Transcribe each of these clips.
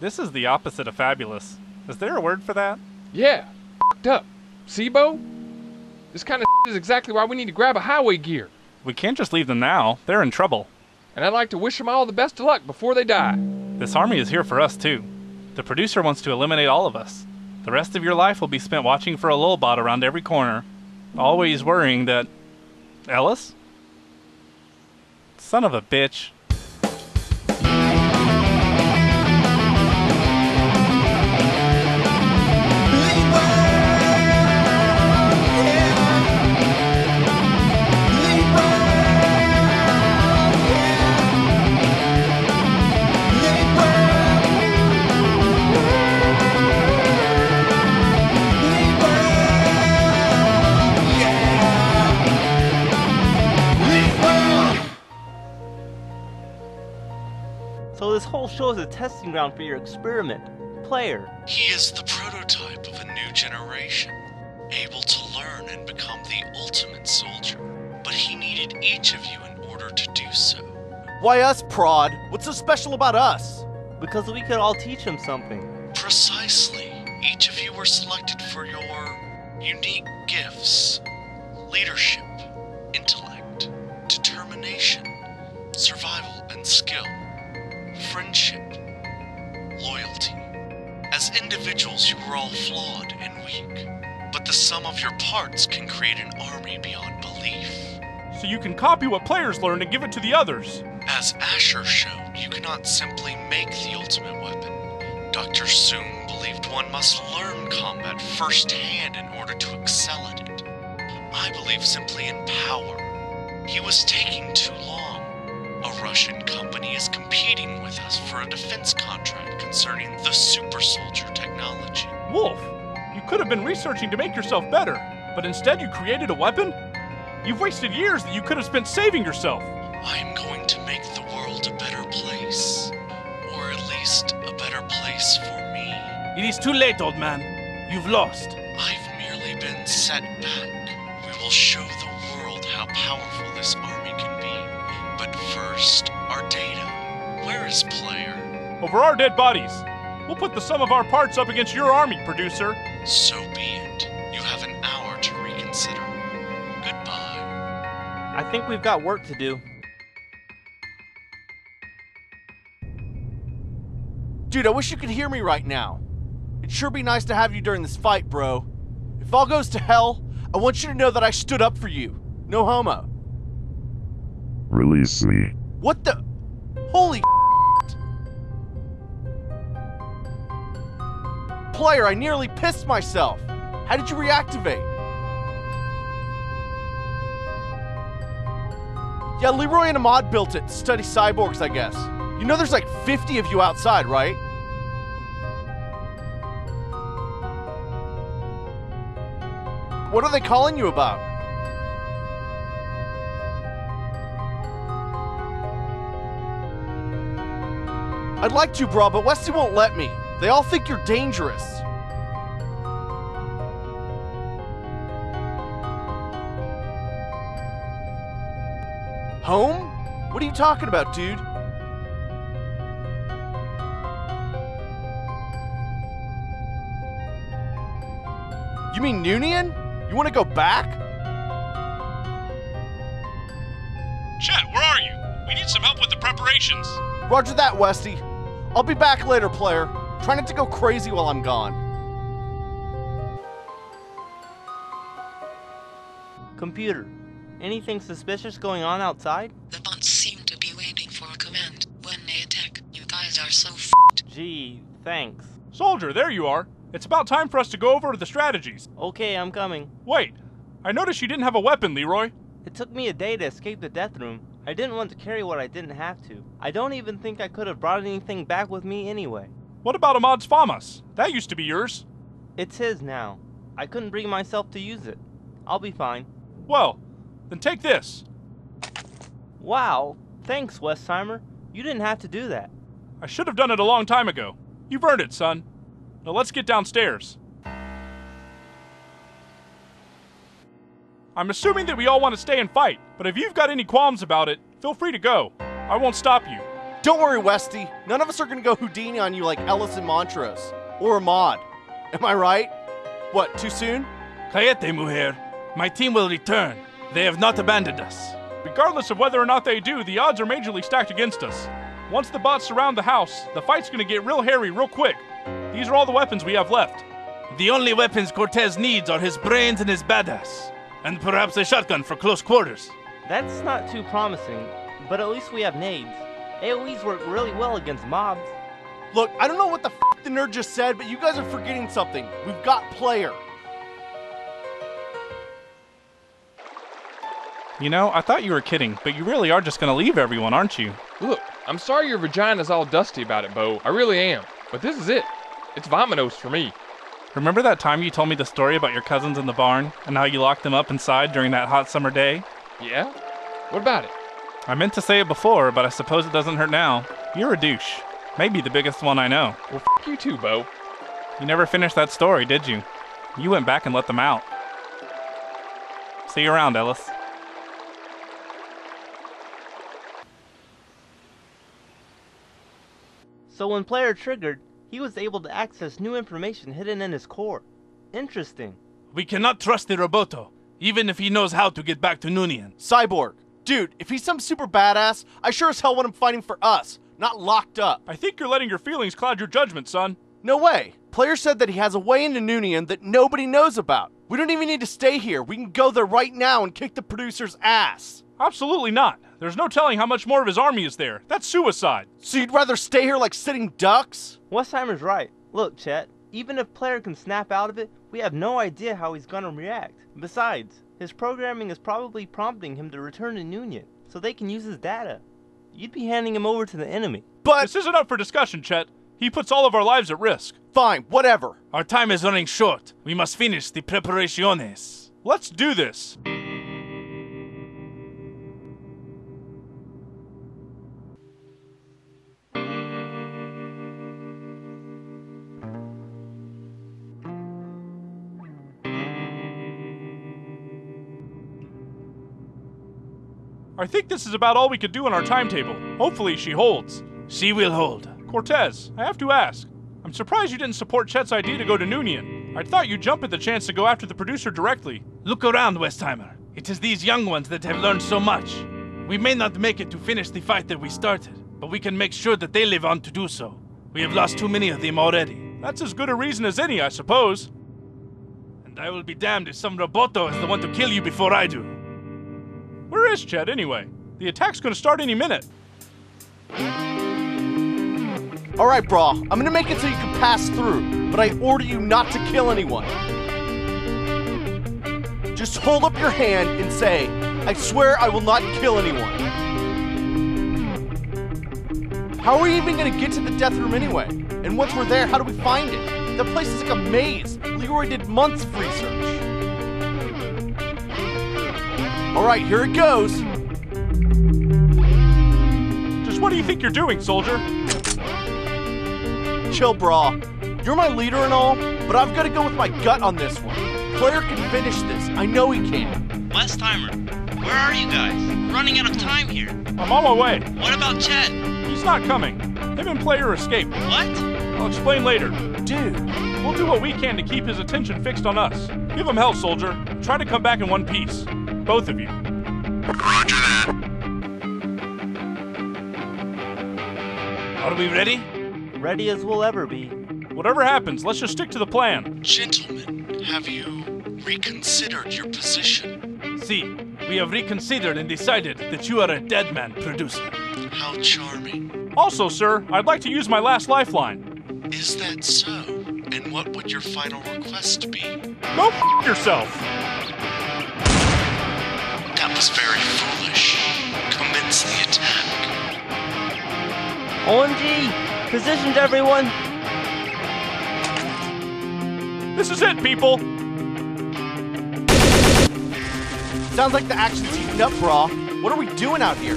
This is the opposite of fabulous. Is there a word for that? Yeah, f***ed up. See, Bo? This kind of is exactly why we need to grab a highway gear. We can't just leave them now. They're in trouble. And I'd like to wish them all the best of luck before they die. This army is here for us, too. The producer wants to eliminate all of us. The rest of your life will be spent watching for a lullbot around every corner, always worrying that... Ellis? Son of a bitch. So this whole show is a testing ground for your experiment. Player. He is the prototype of a new generation, able to learn and become the ultimate soldier. But he needed each of you in order to do so. Why us, Prod? What's so special about us? Because we could all teach him something. Precisely. Each of you were selected for your unique gifts. Leadership, intellect, determination, survival and skill, friendship, loyalty. As individuals, you were all flawed and weak, but the sum of your parts can create an army beyond belief. So you can copy what players learn and give it to the others. As Asher showed, you cannot simply make the ultimate weapon. Dr. Soong believed one must learn combat firsthand in order to excel at it. I believe simply in power. He was taking too long. A Russian company is competing with us for a defense contract concerning the super soldier technology. Wolf, you could have been researching to make yourself better, but instead you created a weapon? You've wasted years that you could have spent saving yourself. I am going to make the world a better place. Or at least a better place for me. It is too late, old man. You've lost. I've merely been set back. We will show the world how powerful this army can be. But first, our data. Where is Player? Over our dead bodies. We'll put the sum of our parts up against your army, producer. So be it. You have an hour to reconsider. Goodbye. I think we've got work to do. Dude, I wish you could hear me right now. It'd sure be nice to have you during this fight, bro. If all goes to hell, I want you to know that I stood up for you. No homo. Release me. What the? Holy Player, I nearly pissed myself. How did you reactivate? Yeah, Leroy and Ahmad built it to study cyborgs, I guess. You know there's like 50 of you outside, right? What are they calling you about? I'd like to, bro, but Westy won't let me. They all think you're dangerous. Home? What are you talking about, dude? You mean Noonian? You want to go back? Chet, where are you? We need some help with the preparations. Roger that, Westy. I'll be back later, player. Try not to go crazy while I'm gone. Computer, anything suspicious going on outside? The bots seem to be waiting for a command. When they attack, you guys are so f***ed. Gee, thanks. Soldier, there you are. It's about time for us to go over the strategies. Okay, I'm coming. Wait, I noticed you didn't have a weapon, Leroy. It took me a day to escape the death room. I didn't want to carry what I didn't have to. I don't even think I could have brought anything back with me anyway. What about Ahmad's FAMAS? That used to be yours. It's his now. I couldn't bring myself to use it. I'll be fine. Well, then take this. Wow, thanks, Westheimer. You didn't have to do that. I should have done it a long time ago. You've earned it, son. Now let's get downstairs. I'm assuming that we all want to stay and fight, but if you've got any qualms about it, feel free to go. I won't stop you. Don't worry, Westy. None of us are gonna go Houdini on you like Ellis and Montrose. Or Ahmad. Am I right? What, too soon? Cállate, mujer. My team will return. They have not abandoned us. Regardless of whether or not they do, the odds are majorly stacked against us. Once the bots surround the house, the fight's gonna get real hairy real quick. These are all the weapons we have left. The only weapons Cortez needs are his brains and his badass. And perhaps a shotgun for close quarters. That's not too promising, but at least we have nades. AoEs work really well against mobs. Look, I don't know what the f the nerd just said, but you guys are forgetting something. We've got player. You know, I thought you were kidding, but you really are just gonna leave everyone, aren't you? Look, I'm sorry your vagina's all dusty about it, Bo. I really am. But this is it. It's Vominos for me. Remember that time you told me the story about your cousins in the barn, and how you locked them up inside during that hot summer day? Yeah? What about it? I meant to say it before, but I suppose it doesn't hurt now. You're a douche. Maybe the biggest one I know. Well, f you too, Bo. You never finished that story, did you? You went back and let them out. See you around, Ellis. So when player triggered, he was able to access new information hidden in his core. Interesting. We cannot trust the Roboto, even if he knows how to get back to Noonian. Cyborg. Dude, if he's some super badass, I sure as hell want him fighting for us, not locked up. I think you're letting your feelings cloud your judgment, son. No way. Player said that he has a way into Noonian that nobody knows about. We don't even need to stay here. We can go there right now and kick the producer's ass. Absolutely not. There's no telling how much more of his army is there. That's suicide. So you'd rather stay here like sitting ducks? Westheimer's right. Look, Chet, even if player can snap out of it, we have no idea how he's gonna react. Besides, his programming is probably prompting him to return to Noonian, so they can use his data. You'd be handing him over to the enemy. But This isn't up for discussion, Chet. He puts all of our lives at risk. fine, whatever. Our time is running short. We must finish the preparaciones. Let's do this. I think this is about all we could do in our timetable. Hopefully she holds. She will hold. Cortez, I have to ask. I'm surprised you didn't support Chet's idea to go to Noonian. I thought you'd jump at the chance to go after the producer directly. Look around, Westheimer. It is these young ones that have learned so much. We may not make it to finish the fight that we started, but we can make sure that they live on to do so. We have lost too many of them already. That's as good a reason as any, I suppose. And I will be damned if some Roboto is the one to kill you before I do. Where is Chet, anyway? The attack's gonna start any minute. Alright, brah, I'm gonna make it so you can pass through, but I order you not to kill anyone. Just hold up your hand and say, I swear I will not kill anyone. How are we even gonna get to the death room anyway? And once we're there, how do we find it? That place is like a maze. Leroy did months of research. Alright, here it goes. Just what do you think you're doing, soldier? Chill, brah. You're my leader and all, but I've got to go with my gut on this one. Player can finish this. I know he can. Westheimer, where are you guys? We're running out of time here. I'm on my way. What about Chet? He's not coming. Him and Player escaped. What? I'll explain later. Dude, We'll do what we can to keep his attention fixed on us. Give him hell, soldier. Try to come back in one piece. Both of you. Roger that. Are we ready? Ready as we'll ever be. Whatever happens, let's just stick to the plan. Gentlemen, have you reconsidered your position? See, we have reconsidered and decided that you are a dead man producer. How charming. Also, sir, I'd like to use my last lifeline. Is that so? And what would your final request be? Go f yourself. That was very foolish. Commence the attack. OMG! Positioned, everyone! This is it, people. sounds like the action's heating up, brah. What are we doing out here?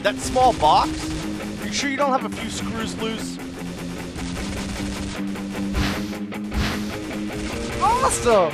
That small box? Are you sure you don't have a few screws loose? Awesome!